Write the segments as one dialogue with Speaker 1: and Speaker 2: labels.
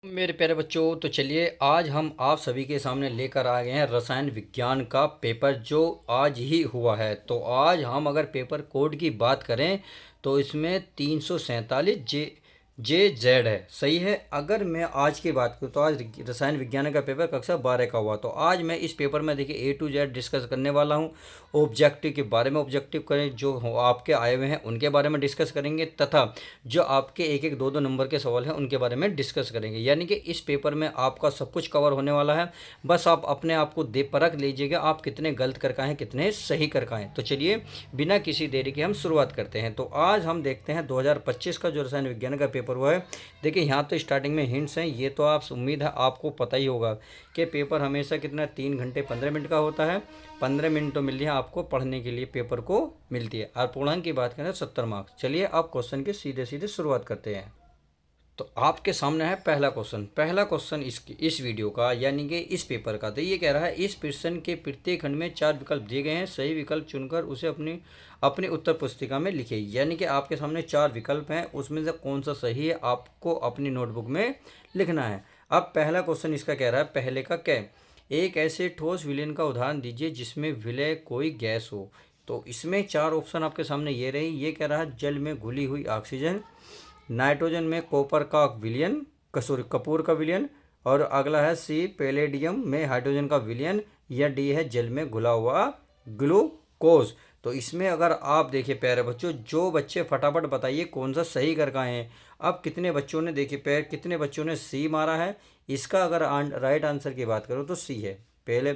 Speaker 1: मेरे प्यारे बच्चों, तो चलिए आज हम आप सभी के सामने लेकर आ गए हैं रसायन विज्ञान का पेपर जो आज ही हुआ है। तो आज हम अगर पेपर कोड की बात करें तो इसमें 347 जे जेड है। सही है। अगर मैं आज की बात करूँ तो आज रसायन विज्ञान का पेपर कक्षा 12 का हुआ। तो आज मैं इस पेपर में देखिए ए टू जेड डिस्कस करने वाला हूँ। ऑब्जेक्टिव के बारे में ऑब्जेक्टिव करें जो आपके आए हुए हैं उनके बारे में डिस्कस करेंगे, तथा जो आपके एक एक दो दो नंबर के सवाल हैं उनके बारे में डिस्कस करेंगे। यानी कि इस पेपर में आपका सब कुछ कवर होने वाला है। बस आप अपने आप को परख लीजिएगा आप कितने गलत कर का हैं कितने सही कर का हैं। तो चलिए बिना किसी देरी के हम शुरुआत करते हैं। तो आज हम देखते हैं 2025 का जो रसायन विज्ञान का पेपर हुआ है। देखिए यहाँ तो स्टार्टिंग में हिंट्स हैं, ये तो आप उम्मीद है आपको पता ही होगा कि पेपर हमेशा कितना 3 घंटे 15 मिनट का होता है। 15 मिनट तो मिलती है आपको पढ़ने के लिए, पेपर को मिलती है। और पूर्णांक की बात करें 70 मार्क्स। चलिए अब क्वेश्चन की सीधे सीधे शुरुआत करते हैं। तो आपके सामने है पहला क्वेश्चन इस वीडियो का, यानी कि इस पेपर का। तो ये कह रहा है इस प्रश्न के प्रत्येक खंड में 4 विकल्प दिए गए हैं, सही विकल्प चुनकर उसे अपनी अपनी उत्तर पुस्तिका में लिखिए। यानी कि आपके सामने 4 विकल्प हैं, उसमें से कौन सा सही है आपको अपनी नोटबुक में लिखना है। अब पहला क्वेश्चन इसका कह रहा है पहले का क्या, एक ऐसे ठोस विलयन का उदाहरण दीजिए जिसमें विलय कोई गैस हो। तो इसमें 4 ऑप्शन आपके सामने ये रही। ये कह रहा है जल में घुली हुई ऑक्सीजन, नाइट्रोजन में कॉपर का विलयन, सॉरी कपूर का विलयन, और अगला है सी पैलेडियम में हाइड्रोजन का विलयन, या डी है जल में घुला हुआ ग्लूकोज। तो इसमें अगर आप देखिए प्यारे बच्चों, जो बच्चे फटाफट बताइए कौन सा सही कर का है। अब कितने बच्चों ने देखिए कितने बच्चों ने सी मारा है। इसका अगर राइट आंसर की बात करूँ तो सी है, पहले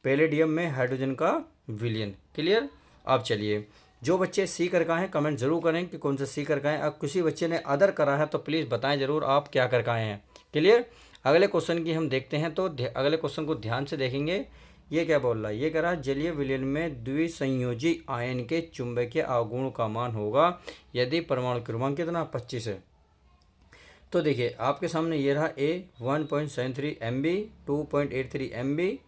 Speaker 1: पैलेडियम में हाइड्रोजन का विलयन। क्लियर। अब चलिए जो बच्चे सी कर का हैं कमेंट जरूर करें कि कौन सा सी कर का है। अब किसी बच्चे ने अदर करा है तो प्लीज़ बताएं जरूर आप क्या कर का हैं। क्लियर। अगले क्वेश्चन की हम देखते हैं। तो अगले क्वेश्चन को ध्यान से देखेंगे। ये क्या बोल रहा है, ये कह रहा है जलीय विलयन में द्विसंयोजी आयन के चुंबकीय आघूर्ण का मान होगा यदि परमाणु क्रमांक कितना 25 है। तो देखिए आपके सामने ये रहा ए 1.73 MB, 2.83 MB,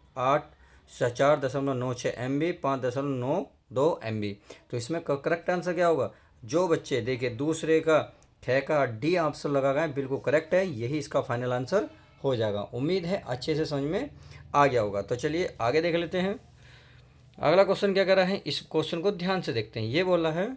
Speaker 1: 4.96 MB, 5.92 MB। तो इसमें करेक्ट आंसर क्या होगा। जो बच्चे देखिए दूसरे का ख का डी ऑप्शन लगा गए बिल्कुल करेक्ट है, यही इसका फाइनल आंसर हो जाएगा। उम्मीद है अच्छे से समझ में आ गया होगा। तो चलिए आगे देख लेते हैं। अगला क्वेश्चन क्या कर रहा है, इस क्वेश्चन को ध्यान से देखते हैं। ये बोला है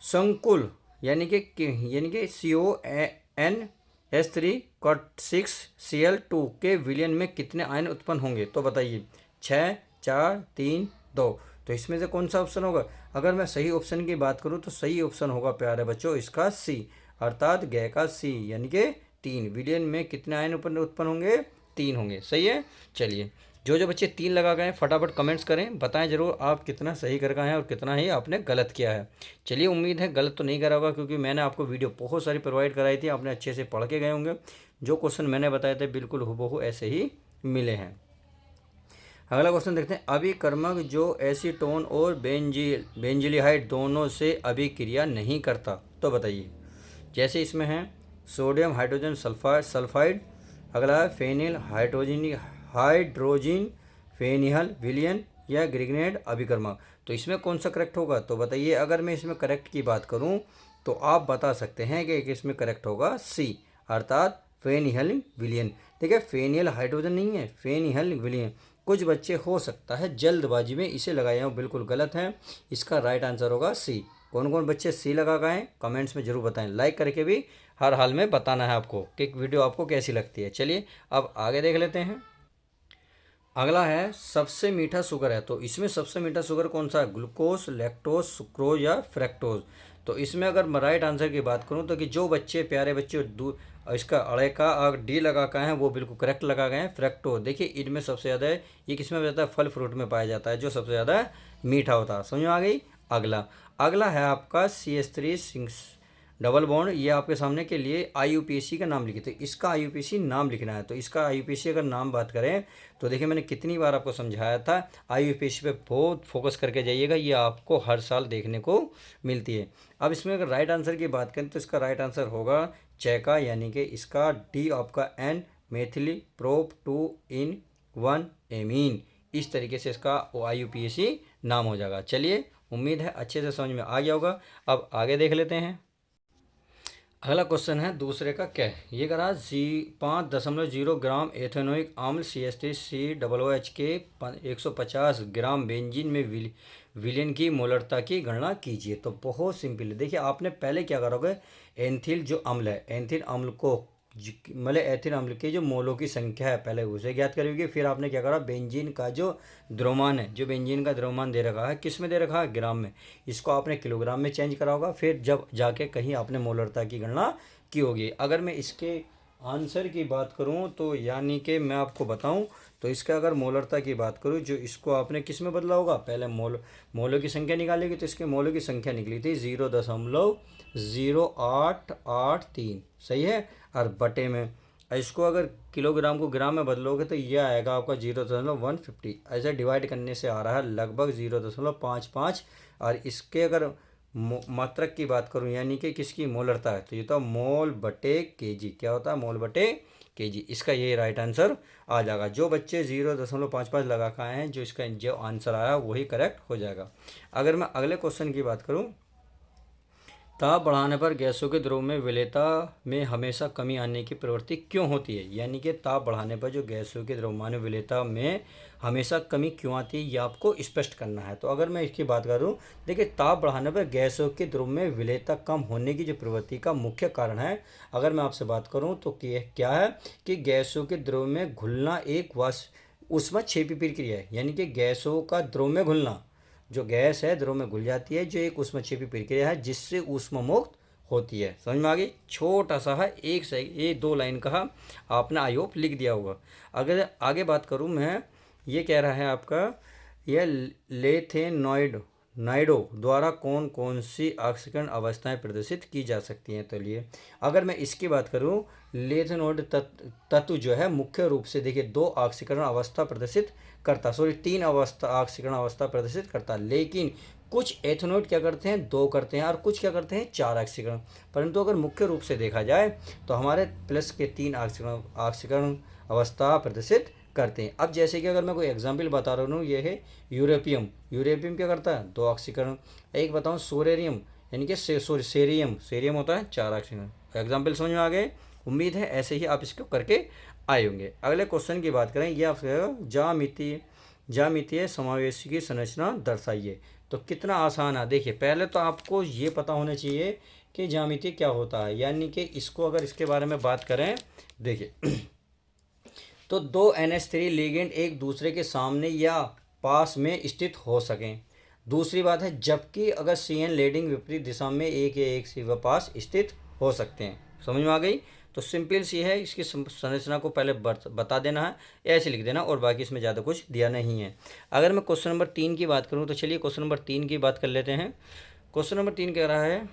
Speaker 1: संकुल यानी कि CONH3 के विलयन में कितने आयन उत्पन्न होंगे। तो बताइए 6, 4, 3, 2। तो इसमें से कौन सा ऑप्शन होगा। अगर मैं सही ऑप्शन की बात करूँ तो सही ऑप्शन होगा प्यारे बच्चों इसका सी, अर्थात गै का सी, यानी कि 3। विलयन में कितने आयन उत्पन्न होंगे, 3 होंगे। सही है। चलिए जो बच्चे 3 लगा गए फटाफट कमेंट्स करें, बताएं जरूर आप कितना सही कर गए हैं और कितना ही आपने गलत किया है। चलिए उम्मीद है गलत तो नहीं करा होगा, क्योंकि मैंने आपको वीडियो बहुत सारी प्रोवाइड कराई थी, आपने अच्छे से पढ़ के गए होंगे। जो क्वेश्चन मैंने बताए थे बिल्कुल हूबहू ऐसे ही मिले हैं। अगला क्वेश्चन देखते हैं। अभिकर्मक जो एसीटोन और बेंजिलिहाइड दोनों से अभिक्रिया नहीं करता। तो बताइए जैसे इसमें है सोडियम हाइड्रोजन सल्फाइड, अगला है फेनिल हाइड्रोजिन फेनिहल विलियन, या ग्रिग्नेड अभिकर्मक। तो इसमें कौन सा करेक्ट होगा। तो बताइए अगर मैं इसमें करेक्ट की बात करूं तो आप बता सकते हैं कि इसमें करेक्ट होगा सी, अर्थात फेनिहल विलियन। देखिए फेनियल हाइड्रोजन नहीं है, फेनिहल विलियन। कुछ बच्चे हो सकता है जल्दबाजी में इसे लगाए हों, बिल्कुल गलत है। इसका राइट आंसर होगा सी। कौन कौन बच्चे सी लगा गए हैं कमेंट्स में जरूर बताएं। लाइक करके भी हर हाल में बताना है आपको कि वीडियो आपको कैसी लगती है। चलिए अब आगे देख लेते हैं। अगला है सबसे मीठा शुगर है। तो इसमें सबसे मीठा शुगर कौन सा है, ग्लूकोज, लैक्टोज, सुक्रोज या फ्रैक्टोज। तो इसमें अगर मैं राइट आंसर की बात करूं तो कि जो बच्चे प्यारे बच्चे इसका अड़े का और डी लगा का है वो बिल्कुल करेक्ट लगा गए हैं, फ्रैक्टोज। देखिए इनमें सबसे ज़्यादा है, ये किसमें जाता है, फल फ्रूट में पाया जाता है जो सबसे ज़्यादा मीठा होता है। समझ में आ गई। अगला अगला है आपका CH3 डबल बॉन्ड। ये आपके सामने के लिए IUPAC का नाम लिखे, तो इसका IUPAC नाम लिखना है। तो इसका IUPAC अगर नाम बात करें तो देखिए मैंने कितनी बार आपको समझाया था, IUPAC पे बहुत फोकस करके जाइएगा, ये आपको हर साल देखने को मिलती है। अब इसमें अगर राइट आंसर की बात करें तो इसका राइट आंसर होगा चैका, यानी कि इसका डी आपका N methyl prop 2 in 1 amine. इस तरीके से इसका IUPAC नाम हो जाएगा। चलिए उम्मीद है अच्छे से समझ में आ गया होगा। अब आगे देख लेते हैं। अगला क्वेश्चन है दूसरे का क्या है। ये करा 5.0 ग्राम एथेनोइक अम्ल CH3COOH के 150 ग्राम बेंजीन में विलेन की मोलरता की गणना कीजिए। तो बहुत सिंपल है। देखिए आपने पहले क्या करोगे, एंथिल जो अम्ल है, एंथिल अम्ल को मतलब एथिल अम्ल के जो मोलों की संख्या है पहले उसे ज्ञात करोगे। फिर आपने क्या करा, बेंजीन का जो द्रव्यमान है, जो बेंजीन का द्रव्यमान दे रखा है किस में दे रखा है, ग्राम में, इसको आपने किलोग्राम में चेंज करा होगा। फिर जब जाके कहीं आपने मोलरता की गणना की होगी। अगर मैं इसके आंसर की बात करूं तो यानी कि मैं आपको बताऊं तो इसका अगर मोलरता की बात करूं, जो इसको आपने किस में बदला होगा, पहले मोलों की संख्या निकालेगी तो इसके मोलों की संख्या निकली थी 0.0883, सही है। और बटे में इसको अगर किलोग्राम को ग्राम में बदलोगे तो ये आएगा आपका 0.150। ऐसे डिवाइड करने से आ रहा है लगभग 0.55। और इसके अगर मात्रक की बात करूं यानी कि किसकी मोलरता है, तो ये तो मोल बटे केजी, क्या होता है, मोल बटे केजी। इसका ये राइट आंसर आ जाएगा। जो बच्चे 0.55 लगा के आए हैं, जो इसका जो आंसर आया वही करेक्ट हो जाएगा। अगर मैं अगले क्वेश्चन की बात करूं, ताप बढ़ाने पर गैसों के द्रव्य में विलेयता में हमेशा कमी आने की प्रवृत्ति क्यों होती है। यानी कि ताप बढ़ाने पर जो गैसों के द्रव्यमान विलेयता में हमेशा कमी क्यों आती है, ये आपको स्पष्ट करना है। तो अगर मैं इसकी बात करूं, देखिए ताप बढ़ाने पर गैसों के द्रव्य में विलेयता कम होने की जो प्रवृत्ति का मुख्य कारण है, अगर मैं आपसे बात करूँ तो क्या है कि गैसों के द्रव्य में घुलना एक ऊष्माक्षेपी प्रक्रिया है। यानी कि गैसों का द्रव्य में घुलना, जो गैस है द्रव में घुल जाती है, जो एक ऊष्मक्षेपी प्रक्रिया है जिससे ऊष्मा मुक्त होती है। समझ में आ गई। छोटा सा है, एक से ये 2 लाइन का आपने आई होप लिख दिया होगा। अगर आगे बात करूं मैं, ये कह रहा है आपका यह लेथेनॉइड नाइडो द्वारा कौन कौन सी ऑक्सीकरण अवस्थाएं प्रदर्शित की जा सकती हैं। तो लिए अगर मैं इसकी बात करूं, लेथेनॉइड तत्व जो है मुख्य रूप से देखिए 2 ऑक्सीकरण अवस्था प्रदर्शित करता, सॉरी 3 अवस्था ऑक्सीकरण अवस्था प्रदर्शित करता। लेकिन कुछ एथेनॉइड क्या करते हैं, 2 करते हैं, और कुछ क्या करते हैं 4 ऑक्सीकरण। परंतु अगर मुख्य रूप से देखा जाए तो हमारे प्लस के 3 ऑक्सीकरण अवस्था प्रदर्शित करते हैं। अब जैसे कि अगर मैं कोई एग्जाम्पल बता रहा हूँ, ये है यूरेपियम। यूरेपियम क्या करता है, 2 ऑक्सीकरण। एक बताऊँ सोरेरियम, यानी कि सॉरी सेरियम, सेरियम होता है 4 ऑक्सीकरण। एग्जाम्पल समझ में आ गए। उम्मीद है ऐसे ही आप इसको करके आए होंगे। अगले क्वेश्चन की बात करें, ये आपसे ज्यामितीय समावेशी की संरचना दर्शाइए। तो कितना आसान है। देखिए पहले तो आपको ये पता होना चाहिए कि ज्यामिति क्या होता है। यानी कि इसको अगर इसके बारे में बात करें, देखिए तो 2 NH3 लिगेंड एक दूसरे के सामने या पास में स्थित हो सकें। दूसरी बात है जबकि अगर CN लीडिंग विपरीत दिशा में एक या एक से पास स्थित हो सकते हैं। समझ में आ गई। तो सिंपल सी है, इसकी संरचना को पहले बता देना है, ऐसे लिख देना, और बाकी इसमें ज़्यादा कुछ दिया नहीं है। अगर मैं क्वेश्चन नंबर 3 की बात करूँ तो चलिए क्वेश्चन नंबर 3 की बात कर लेते हैं। क्वेश्चन नंबर 3 कह रहा है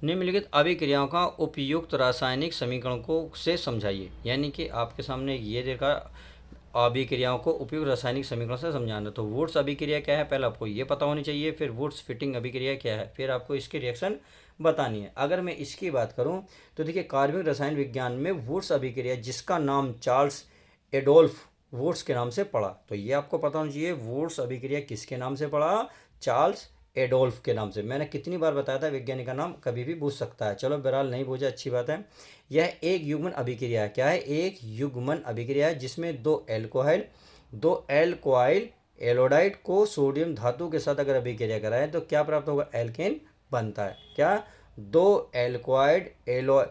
Speaker 1: निम्नलिखित अभिक्रियाओं का उपयुक्त रासायनिक समीकरण को से समझाइए। यानी कि आपके सामने ये देखा अभिक्रियाओं को उपयुक्त रासायनिक समीकरण से समझाना। तो वुड्स अभिक्रिया क्या है पहले आपको ये पता होनी चाहिए, फिर वुड्स फिटिंग अभिक्रिया क्या है, फिर आपको इसकी रिएक्शन बतानी है। अगर मैं इसकी बात करूं तो देखिए कार्बनिक रसायन विज्ञान में वुड्स अभिक्रिया, जिसका नाम चार्ल्स एडोल्फ वुड्स के नाम से पड़ा, तो ये आपको पता होना चाहिए वुड्स अभिक्रिया किसके नाम से पड़ा, चार्ल्स एडोल्फ के नाम से। मैंने कितनी बार बताया था, वैज्ञानिक का नाम कभी भी पूछ सकता है। चलो बहरहाल नहीं पूछा, अच्छी बात है। यह एक युग्मन अभिक्रिया है। क्या है, एक युग्मन अभिक्रिया है जिसमें 2 एल्कोहाइल एलोडाइड को सोडियम धातु के साथ अगर अभिक्रिया कराएं तो क्या प्राप्त होगा, एल्केन बनता है। क्या, 2 एल्कोहाइड एलो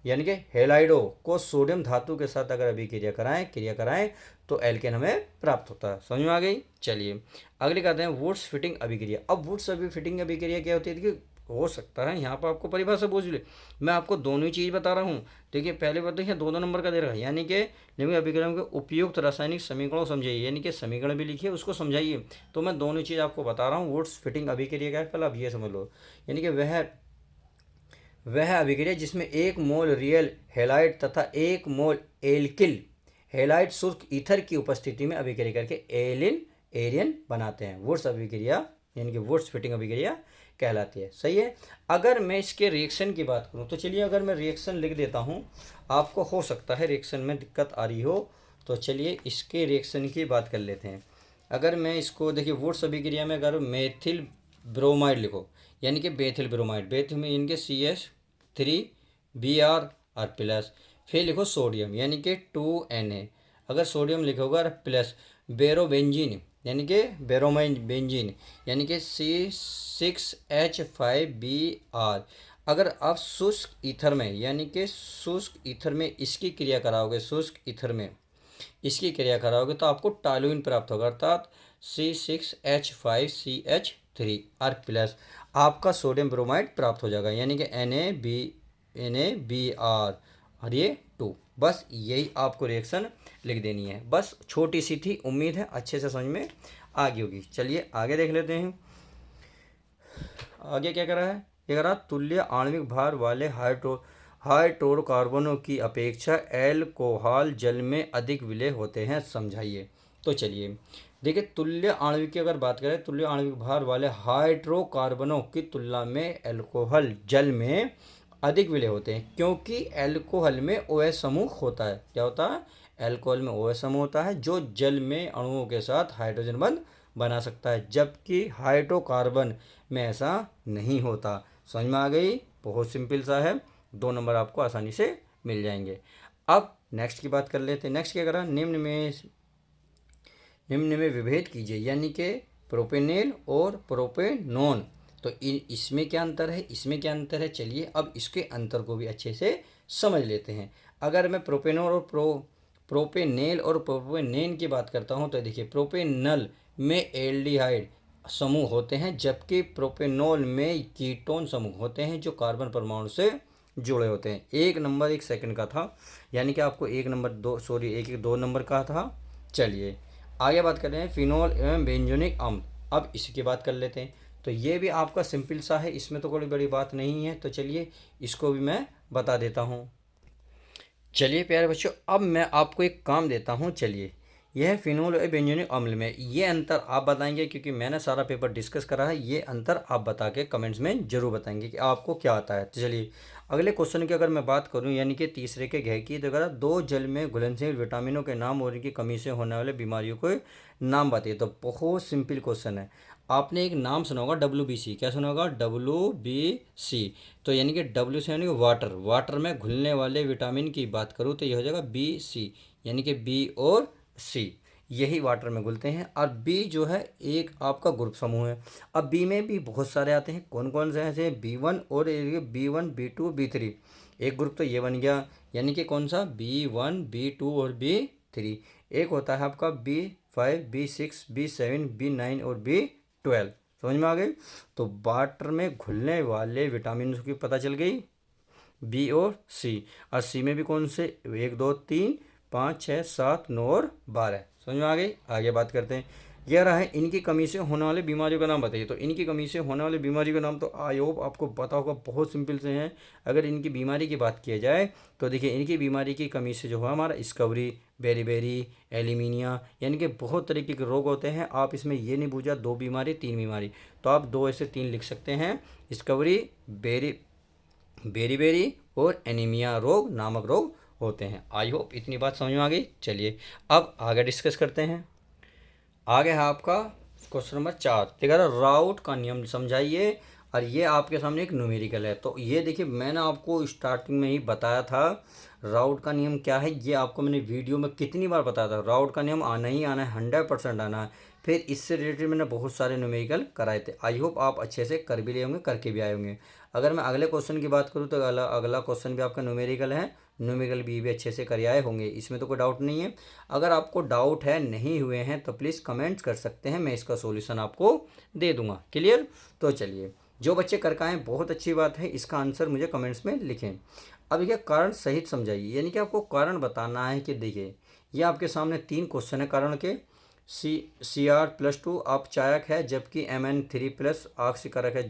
Speaker 1: यानी कि हेलाइडो को सोडियम धातु के साथ अगर अभिक्रिया कराएं तो एल्केन हमें प्राप्त होता है। समझ में आ गई। चलिए अगली कहते हैं वुड्स फिटिंग अभिक्रिया। अब वुड्स फिटिंग अभिक्रिया क्या होती है कि हो सकता है यहाँ पर आपको परिभाषा पूछ ले, मैं आपको दोनों ही चीज़ बता रहा हूँ। देखिए पहले बात देखिए 2 नंबर का दे रहा है, यानी कि निम्न अभिक्रियाओं के उपयुक्त रासायनिक समीकरणों को समझाइए, यानी कि समीकरण भी लिखिए उसको समझाइए। तो मैं दोनों चीज़ आपको बता रहा हूँ। वुड्स फिटिंग अभिक्रिया क्या है पहले आप ये समझ लो, यानी कि वह अभिक्रिया जिसमें 1 मोल रियल हेलाइड तथा 1 मोल एल्किल हेलाइड शुष्क ईथर की उपस्थिति में अभिक्रिया करके एरियन बनाते हैं। वुड्स अभिक्रिया यानी कि वुड्स फिटिंग अभिक्रिया कहलाती है। सही है। अगर मैं इसके रिएक्शन की बात करूं तो चलिए अगर मैं रिएक्शन लिख देता हूं, आपको हो सकता है रिएक्शन में दिक्कत आ रही हो, तो चलिए इसके रिएक्शन की बात कर लेते हैं। अगर मैं इसको देखिए वुड्स अभिक्रिया में अगर मेथिल ब्रोमाइड लिखो, यानी कि बेथिल ब्रोमाइड, बेथिल में इनके Br और प्लस। फिर लिखो सोडियम यानी कि 2Na। अगर सोडियम लिखोगे और प्लस बेरोबेंजीन यानी कि बेरोमेंजीन यानी कि C6H5Br। अगर आप शुष्क ईथर में यानी कि शुष्क ईथर में इसकी क्रिया कराओगे, शुष्क ईथर में इसकी क्रिया कराओगे तो आपको टॉलुइन प्राप्त होगा, अर्थात C6H5CH3 और प्लस आपका सोडियम ब्रोमाइड प्राप्त हो जाएगा यानी कि NaBr और ये 2। बस यही आपको रिएक्शन लिख देनी है, बस छोटी सी थी, उम्मीद है अच्छे से समझ में आ गई होगी। चलिए आगे देख लेते हैं। आगे क्या करा है, ये करा तुल्य आणविक भार वाले हाइड्रोकार्बनों की अपेक्षा एल्कोहल जल में अधिक विलय होते हैं, समझाइए। तो चलिए देखिए, तुल्य आणविक की अगर बात करें, तुल्य आणविक भार वाले हाइड्रोकार्बनों की तुलना में एल्कोहल जल में अधिक विलय होते हैं, क्योंकि एल्कोहल में OH समूह होता है। क्या होता है, एल्कोहल में OH समूह होता है जो जल में अणुओं के साथ हाइड्रोजन बंध बना सकता है, जबकि हाइड्रोकार्बन में ऐसा नहीं होता। समझ में आ गई, बहुत सिंपल सा है, 2 नंबर आपको आसानी से मिल जाएंगे। अब नेक्स्ट की बात कर लेते हैं। नेक्स्ट क्या करा, निम्न में विभेद कीजिए यानी कि प्रोपेनेल और प्रोपेनोन। तो इसमें क्या अंतर है, इसमें क्या अंतर है, चलिए अब इसके अंतर को भी अच्छे से समझ लेते हैं। अगर मैं प्रोपेनोल और प्रोपेनेल और प्रोपेनेन की बात करता हूं तो देखिए, प्रोपेनल में एल्डिहाइड समूह होते हैं, जबकि प्रोपेनोल में कीटोन समूह होते हैं जो कार्बन परमाणु से जुड़े होते हैं। 1 नंबर 1 सेकंड का था, यानी कि आपको 1 नंबर 2 नंबर का था। चलिए आगे बात कर रहे हैं फिनोल एवं बेंजोनिक अम्ल। अब इसकी बात कर लेते हैं। तो ये भी आपका सिंपल सा है, इसमें तो कोई बड़ी बात नहीं है। तो चलिए इसको भी मैं बता देता हूँ। चलिए प्यारे बच्चों, अब मैं आपको एक काम देता हूँ। चलिए, यह फिनोल और बेंजोनिक अम्ल में ये अंतर आप बताएंगे, क्योंकि मैंने सारा पेपर डिस्कस करा है। ये अंतर आप बता के कमेंट्स में जरूर बताएंगे कि आपको क्या आता है। तो चलिए अगले क्वेश्चन की अगर मैं बात करूं, यानी कि तीसरे के घय की, तो अगर 2 जल में घुलनशील विटामिनों के नाम और इनकी कमी से होने वाले बीमारियों के नाम बताइए। तो बहुत सिंपल क्वेश्चन है। आपने एक नाम सुना होगा WBC, क्या सुना होगा, WBC। तो यानी कि W से यानी कि वाटर, वाटर में घुलने वाले विटामिन की बात करूँ तो ये हो जाएगा BC, यानी कि B और C यही वाटर में घुलते हैं। और बी जो है एक आपका ग्रुप समूह है। अब बी में भी बहुत सारे आते हैं, कौन कौन से ऐसे, B1 और B1 B2 B3। एक ग्रुप तो ये बन गया, यानी कि कौन सा, B1 B2 और B3। एक होता है आपका B5 B6 B7 B9 और B12। समझ में आ गई। तो वाटर में घुलने वाले विटामिन की पता चल गई, बी और सी। और सी में भी कौन से, 1 2 3 5 6 7 9 और 12। समझ में आ गई। आगे बात करते हैं। यह रहा है इनकी कमी से होने वाले बीमारियों का नाम बताइए। तो इनकी कमी से होने वाली बीमारी का नाम तो आई होप आपको पता होगा, बहुत सिंपल से हैं। अगर इनकी बीमारी की बात की जाए तो देखिए, इनकी बीमारी की कमी से जो है हमारा स्कवरी, बेरीबेरी, एलीमीनिया, यानी कि बहुत तरीके के रोग होते हैं। आप इसमें ये नहीं पूछा 2 बीमारी 3 बीमारी, तो आप 2 ऐसे 3 लिख सकते हैं, स्कवरी, बेरीबेरी और एनीमिया रोग नामक रोग होते हैं। आई होप इतनी बात समझ में आ गई। चलिए अब आगे डिस्कस करते हैं। आगे है आपका क्वेश्चन नंबर 4, देखा राउट का नियम समझाइए। और ये आपके सामने एक न्यूमेरिकल है। तो ये देखिए, मैंने आपको स्टार्टिंग में ही बताया था राउट का नियम क्या है। ये आपको मैंने वीडियो में कितनी बार बताया था, राउट का नियम आना ही आना है, 100% आना है। फिर इससे रिलेटेड मैंने बहुत सारे न्यूमेरिकल कराए थे। आई होप आप अच्छे से कर भी रहे होंगे, करके भी आए होंगे। अगर मैं अगले क्वेश्चन की बात करूँ तो अगला क्वेश्चन भी आपका न्यूमेरिकल है, न्यूमेरिकल भी अच्छे से कर आए होंगे, इसमें तो कोई डाउट नहीं है। अगर आपको डाउट है, नहीं हुए हैं, तो प्लीज़ कमेंट्स कर सकते हैं, मैं इसका सॉल्यूशन आपको दे दूंगा। क्लियर। तो चलिए, जो बच्चे कर का हैं बहुत अच्छी बात है, इसका आंसर मुझे कमेंट्स में लिखें। अब देखिए, कारण सहित समझाइए, यानी कि आपको कारण बताना है। कि देखिए, ये आपके सामने 3 क्वेश्चन है कारण के। Cr+2 अपचायक है, जबकि Mn3+ ऑक्सीकारक है,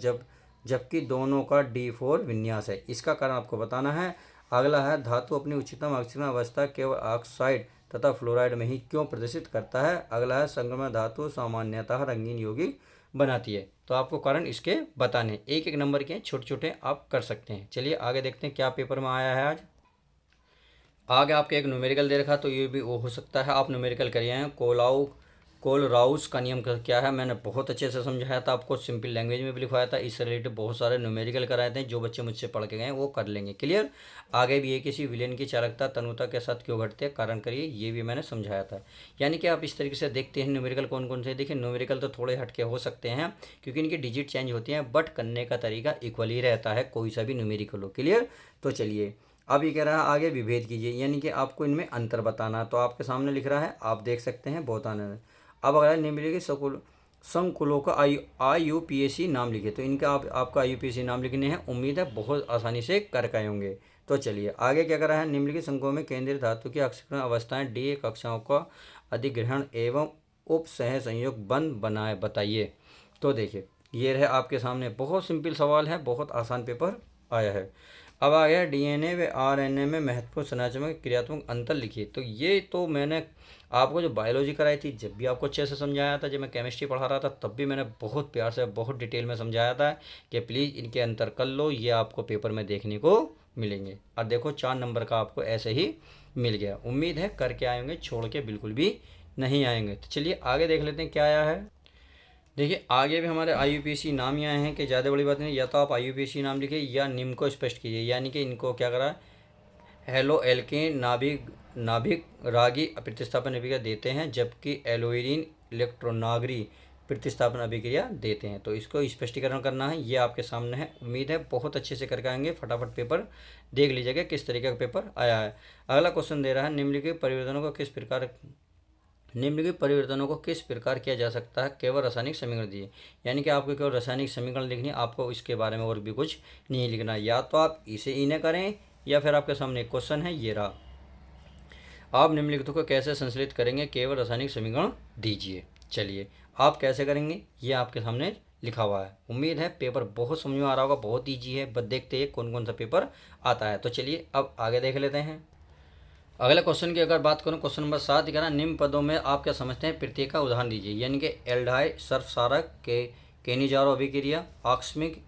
Speaker 1: जबकि दोनों का D4 विन्यास है। इसका कारण आपको बताना है। अगला है, धातु अपनी उच्चतम ऑक्सीकरण अवस्था केवल ऑक्साइड तथा फ्लोराइड में ही क्यों प्रदर्शित करता है। अगला है, संक्रमण धातु सामान्यतः रंगीन यौगिक बनाती है। तो आपको कारण इसके बताने, एक एक नंबर के छोटे छोटे आप कर सकते हैं। चलिए आगे देखते हैं क्या पेपर में आया है आज। आगे आपके एक न्यूमेरिकल दे रखा, तो ये भी वो हो सकता है आप न्यूमेरिकल करिए हैं। कोलराउस का नियम क्या है मैंने बहुत अच्छे से समझाया था आपको, सिंपल लैंग्वेज में भी लिखवाया था, इससे रिलेटेड बहुत सारे न्यूमेरिकल कराए थे, जो बच्चे मुझसे पढ़ के गए वो कर लेंगे। क्लियर। आगे भी ये किसी विलेन की चालकता तनुता के साथ क्यों घटते हैं, कारण करिए, ये भी मैंने समझाया था। यानी कि आप इस तरीके से देखते हैं न्यूमेरिकल कौन कौन से। देखिए न्यूमेरिकल तो थोड़े हटके हो सकते हैं क्योंकि इनकी डिजिट चेंज होती हैं, बट करने का तरीका इक्वल ही रहता है, कोई सा भी न्यूमेरिकल हो। क्लियर। तो चलिए अब ये कह रहा है आगे विभेद कीजिए, यानी कि आपको इनमें अंतर बताना। तो आपके सामने लिख रहा है, आप देख सकते हैं, बहुत आनंद। अब अगर निम्नलिखित संकुलों का IUPAC नाम लिखे, तो इनका आपका IUPAC नाम लिखने हैं, उम्मीद है बहुत आसानी से कर पाए होंगे। तो चलिए आगे क्या कर रहा है, निम्नलिखित संकुलों में केंद्रीय धातु की अक्सीकरण अवस्थाएं DA कक्षाओं का अधिग्रहण एवं उप सह संयोग बंद बनाए बताइए। तो देखिए ये रहे आपके सामने, बहुत सिंपल सवाल है, बहुत आसान पेपर आया है। अब आ गया DNA व RNA में महत्वपूर्ण संरचनात्मक क्रियात्मक अंतर लिखिए। तो ये तो मैंने आपको जो बायोलॉजी कराई थी जब भी आपको अच्छे से समझाया था, जब मैं केमिस्ट्री पढ़ा रहा था तब भी मैंने बहुत प्यार से बहुत डिटेल में समझाया था कि प्लीज़ इनके अंतर कर लो, ये आपको पेपर में देखने को मिलेंगे। और देखो 4 नंबर का आपको ऐसे ही मिल गया। उम्मीद है करके आएंगे, छोड़ के बिल्कुल भी नहीं आएंगे। तो चलिए आगे देख लेते हैं क्या आया है। देखिए आगे भी हमारे IUPAC नाम ही आए हैं कि ज़्यादा बड़ी बात नहीं, या तो आप IUPAC नाम लिखिए या निम्न को स्पष्ट कीजिए। यानी कि इनको क्या करा, हेलो एल्केन नाभिक नाभिक रागी प्रतिस्थापन अभिक्रिया देते हैं, जबकि एलोइरिन इलेक्ट्रोनागरी प्रतिस्थापन अभिक्रिया देते हैं। तो इसको स्पष्टीकरण करना है, ये आपके सामने है। उम्मीद है बहुत अच्छे से करके आएंगे। फटाफट पेपर देख लीजिएगा किस तरीके का पेपर आया है। अगला क्वेश्चन दे रहा है, निम्नलिखित परिवर्तनों को किस प्रकार किया जा सकता है, केवल रासायनिक समीकरण दिए। यानी कि आपको केवल रासायनिक समीकरण लिखनी है, आपको इसके बारे में और भी कुछ नहीं लिखना। या तो आप इसे इन्हें करें या फिर आपके सामने एक क्वेश्चन है ये रहा, आप निम्नलिखित को कैसे संश्लेषित करेंगे, केवल रासायनिक समीकरण दीजिए। चलिए आप कैसे करेंगे ये आपके सामने लिखा हुआ है। उम्मीद है पेपर बहुत समझ में आ रहा होगा, बहुत ईजी है, बस देखते हैं कौन कौन सा पेपर आता है। तो चलिए अब आगे देख लेते हैं। अगले क्वेश्चन की अगर बात करूं, क्वेश्चन नंबर 7 कहना, निम्न पदों में आप क्या समझते हैं, प्रत्येक का उदाहरण दीजिए। यानी कि एल्डाई सर्फसारक के केनिजारो अभिक्रिया, आकस्मिक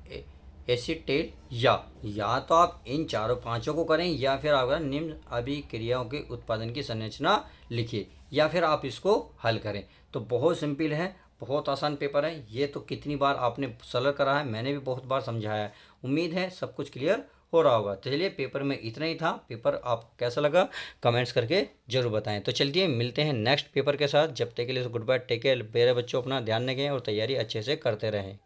Speaker 1: एसीटेट, या तो आप इन चारों पांचों को करें या फिर आप निम्न अभिक्रियाओं के उत्पादन की संरचना लिखिए, या फिर आप इसको हल करें। तो बहुत सिंपल है, बहुत आसान पेपर है। ये तो कितनी बार आपने सलर करा है, मैंने भी बहुत बार समझाया है। उम्मीद है सब कुछ क्लियर हो रहा होगा। तो चलिए पेपर में इतना ही था। पेपर आपको कैसा लगा कमेंट्स करके जरूर बताएं। तो चलिए मिलते हैं नेक्स्ट पेपर के साथ। जब तक के लिए गुड बाय, टेक केयर। मेरे बच्चों अपना ध्यान रखें और तैयारी अच्छे से करते रहें।